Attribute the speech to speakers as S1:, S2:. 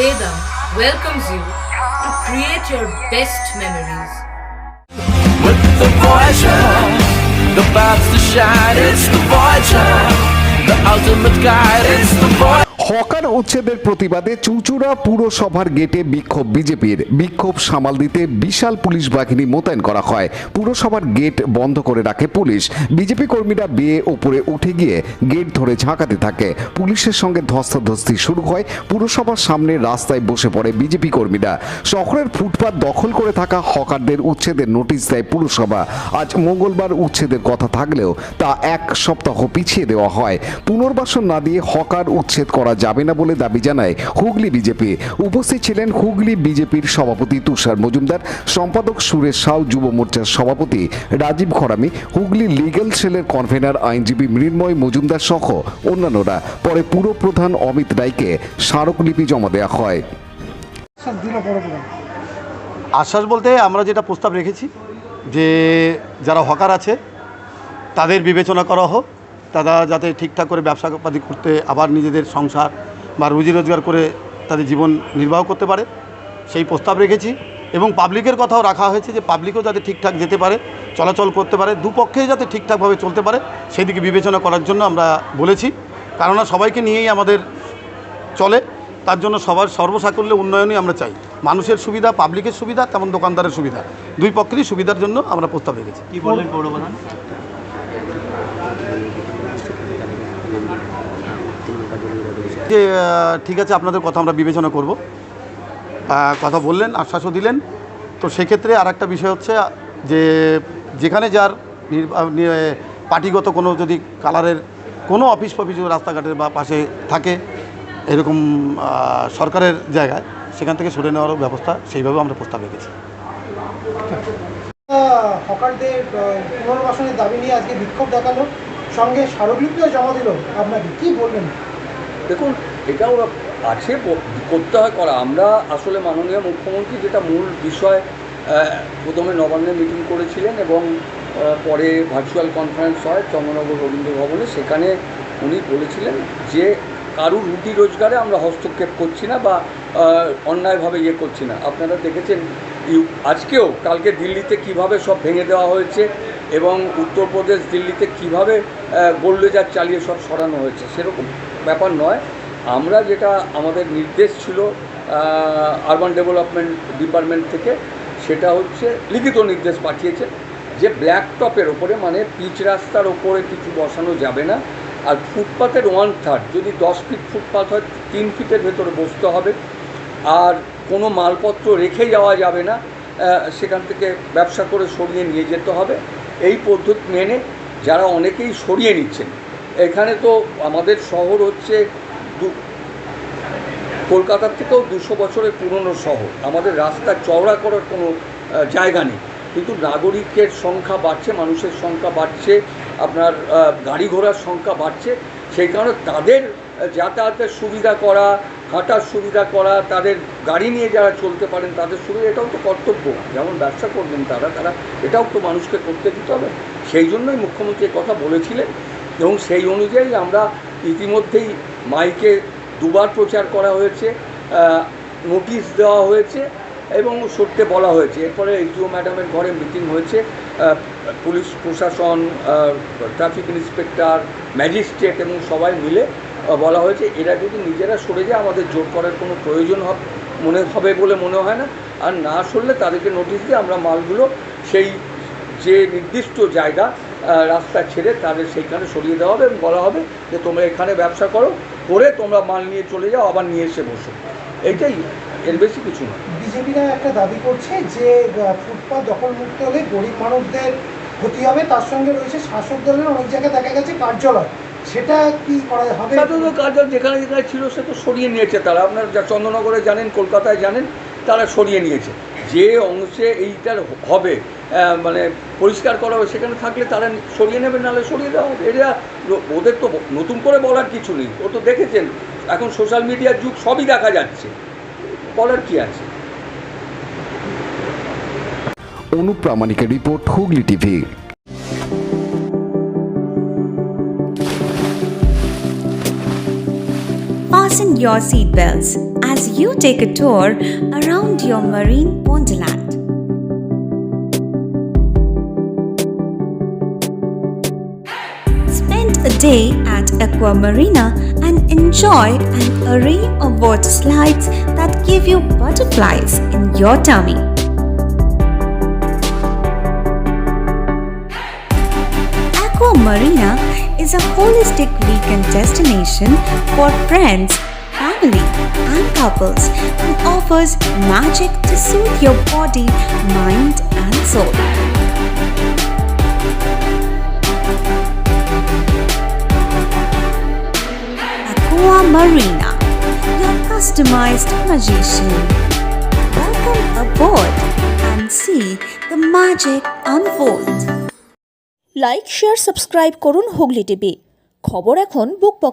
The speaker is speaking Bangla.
S1: Vedam welcomes you to create your best memories.
S2: With the Voyager, the paths to shine, it's the Voyager, the ultimate guide, it's the Voyager.
S3: Hawker উচ্ছেদের প্রতিবাদে চুঁচুড়া পুরসভার গেটে বিক্ষোভ বিজেপির। বিক্ষোভ সামাল দিতে বিশাল পুলিশ বাহিনী মোতায়েন করা হয়। পুরসভার গেট বন্ধ করে রাখে পুলিশ। বিজেপি কর্মীরা বেয়ে ওপরে উঠে গিয়ে গেট ধরে ঝাঁকাতে থাকে। পুলিশের সঙ্গে ধস্তাধস্তি শুরু হয়। পুরসভার সামনে রাস্তায় বসে পড়ে বিজেপি কর্মীরা। শহরের ফুটপাত দখল করে থাকা হকারদের উচ্ছেদের নোটিশ দেয় পুরসভা। আজ মঙ্গলবার উচ্ছেদের কথা থাকলেও তা এক সপ্তাহ পিছিয়ে দেওয়া হয়। পুনর্বাসন না দিয়ে হকার উচ্ছেদ করা যাবে না বলে দাবি জানায় হুগলি বিজেপি। উপস্থিত ছিলেন হুগলি বিজেপির সভাপতি তুষার মজুমদার, সম্পাদক সুরেশ সাউ, যুব মোর্চার সভাপতি রাজীব খরামি, হুগলি লিগ্যাল সেলের কনভেনার আইনজীবী মৃন্ময় মজুমদার সহ অন্যান্যরা। পরে পুর প্রধান অমিত রায়কে স্মারকলিপি জমা দেওয়া হয়।
S4: আশ্বাস বলতে আমরা যেটা প্রস্তাব রেখেছি যে যারা হকার আছে তাদের বিবেচনা করা হোক, তারা যাতে ঠিকঠাক করে ব্যবসাপাতি করতে, আবার নিজেদের সংসার বা রুজি রোজগার করে তাদের জীবন নির্বাহ করতে পারে, সেই প্রস্তাব রেখেছি। এবং পাবলিকের কথাও রাখা হয়েছে যে পাবলিকও যাতে ঠিকঠাক যেতে পারে, চলাচল করতে পারে, দুপক্ষে যাতে ঠিকঠাকভাবে চলতে পারে সেদিকে বিবেচনা করার জন্য আমরা বলেছি। কেননা সবাইকে নিয়েই আমাদের চলে, তার জন্য সবার সর্বসাকল্যে উন্নয়নই আমরা চাই। মানুষের সুবিধা, পাবলিকের সুবিধা, তেমন দোকানদারের সুবিধা, দুই পক্ষেরই সুবিধার জন্য আমরা প্রস্তাব রেখেছি।
S5: কি বললেন পৌরপ্রধান?
S4: যে ঠিক আছে, আপনাদের কথা আমরা বিবেচনা করব, কথা বললেন, আশ্বাসও দিলেন। তো সেক্ষেত্রে আর একটা বিষয় হচ্ছে যে যেখানে যার পার্টিগত কোনো যদি কালারের কোনো অফিস ফফিস রাস্তাঘাটের বা পাশে থাকে এরকম সরকারের জায়গায়, সেখান থেকে সরে নেওয়ার ব্যবস্থা সেইভাবে আমরা প্রস্তাব রেখেছি।
S6: হকারদের পুনর্বাসনের দাবি নিয়ে আজকে বিক্ষোভ দেখালো, সঙ্গে স্মারকলিপিও জমা দিল, আপনাকে কি বলবেন?
S7: দেখুন, এটাও আছে, করতে হয় করা। আমরা আসলে মাননীয় মুখ্যমন্ত্রী যেটা মূল বিষয়, প্রথমে নবান্নে মিটিং করেছিলেন এবং পরে ভার্চুয়াল কনফারেন্স হয় চন্দ্রনগর রবীন্দ্র ভবনে। সেখানে উনি বলেছিলেন যে কারুর রুটি রোজগারে আমরা হস্তক্ষেপ করছি না বা অন্যায়ভাবে করছি না। আপনারা দেখেছেন আজকেও, কালকে দিল্লিতে কিভাবে সব ভেঙে দেওয়া হয়েছে এবং উত্তরপ্রদেশ দিল্লিতে কিভাবে গোলরেজার চালিয়ে সব সরানো হয়েছে, সেরকম ব্যাপার নয়। আমরা যেটা আমাদের নির্দেশ ছিল আরবান ডেভেলপমেন্ট ডিপার্টমেন্ট থেকে, সেটা হচ্ছে লিখিত নির্দেশ পাঠিয়েছে যে ব্ল্যাক টপের ওপরে, মানে পিচ রাস্তার ওপরে কিছু বসানো যাবে না। আর ফুটপাথের 1/3, যদি 10 ফিট ফুটপাথ হয় 3 ফিটের ভেতরে বসতে হবে। আর কোনো মালপত্র রেখে যাওয়া যাবে না, সেখান থেকে ব্যবসা করে সরিয়ে নিয়ে যেতে হবে। এই পদ্ধতি মেনে যারা অনেকেই সরিয়ে নিচ্ছেন, এখানে তো আমাদের শহর হচ্ছে কলকাতার থেকেও 200 বছরের পুরনো শহর, আমাদের রাস্তা চওড়া করার কোনো জায়গা নেই, কিন্তু নাগরিকের সংখ্যা বাড়ছে, মানুষের সংখ্যা বাড়ছে, আপনার গাড়ি ঘোড়ার সংখ্যা বাড়ছে। সেই কারণে তাদের যাতায়াতের সুবিধা করা, হাঁটার সুবিধা করা, তাদের গাড়ি নিয়ে যারা চলতে পারেন তাদের সুবিধা, এটাও তো কর্তব্য। যেমন ব্যবসা করবেন তারা এটাও তো মানুষকে করতে দিতে হবে। সেই জন্যই মুখ্যমন্ত্রী কথা বলেছিলেন এবং সেই অনুযায়ী আমরা ইতিমধ্যেই মাইকে 2বার প্রচার করা হয়েছে, নোটিশ দেওয়া হয়েছে এবং সরতে বলা হয়েছে। এরপরে এসডিও ম্যাডামের ঘরে মিটিং হয়েছে, পুলিশ প্রশাসন, ট্রাফিক ইন্সপেক্টর, ম্যাজিস্ট্রেট এবং সবাই মিলে বলা হয়েছে এরা যদি নিজেরা সরে যায় আমাদের জোর করার কোনো প্রয়োজন হবে বলে মনে হয় না। আর না সরলে তাদেরকে নোটিশ দিয়ে আমরা মালগুলো সেই যে নির্দিষ্ট জায়গা রাস্তা ছেড়ে তাদের সেইখানে সরিয়ে দেওয়া হবে এবং বলা হবে যে তোমরা এখানে ব্যবসা করে তোমরা মাল নিয়ে চলে যাও, আবার নিয়ে এসে বসো। এইটাই, এর বেশি কিছু না।
S6: বিজেপিরা একটা দাবি করছে যে ফুটপাত দখল মুক্ত হলে গরিব মানুষদের ক্ষতি হবে, তার সঙ্গে রয়েছে শাসক দলের অনেক জায়গায় দেখা গেছে কার্যালয়, সেটা কি করা হবে?
S7: কার্যালয় যেখানে যেখানে ছিল সে তো সরিয়ে নিয়েছে তারা, আপনার যা চন্দ্রনগরে জানেন, কলকাতায় জানেন, তারা সরিয়ে নিয়েছে। যে অংশে এইটার হবে মানে পরিষ্কার করা হবে সেখানে থাকলে তারা সরিয়ে নেবে, নাহলে সরিয়ে দেওয়া হবে। এটা ওদের তো নতুন করে বলার কিছু নেই, ও তো দেখেছেন এখন সোশ্যাল মিডিয়ার যুগ, সবই দেখা যাচ্ছে, বলার কি আছে।
S3: অনুপ প্রামাণিকের report, Hooghly TV.
S8: Fasten your seatbelts
S5: as you take a tour around your marine wonderland. Spend a day at Aqua Marina and enjoy an array of water slides that give you butterflies in your tummy. Aqua Marina is a holistic weekend destination for friends, family, and couples and offers magic to soothe your body, mind, and soul. Aqua Marina, your customized magician. Welcome aboard and see the magic unfold.
S8: Like share subscribe করুন হুগলি টিভি। খবর এখন বুক পকেট।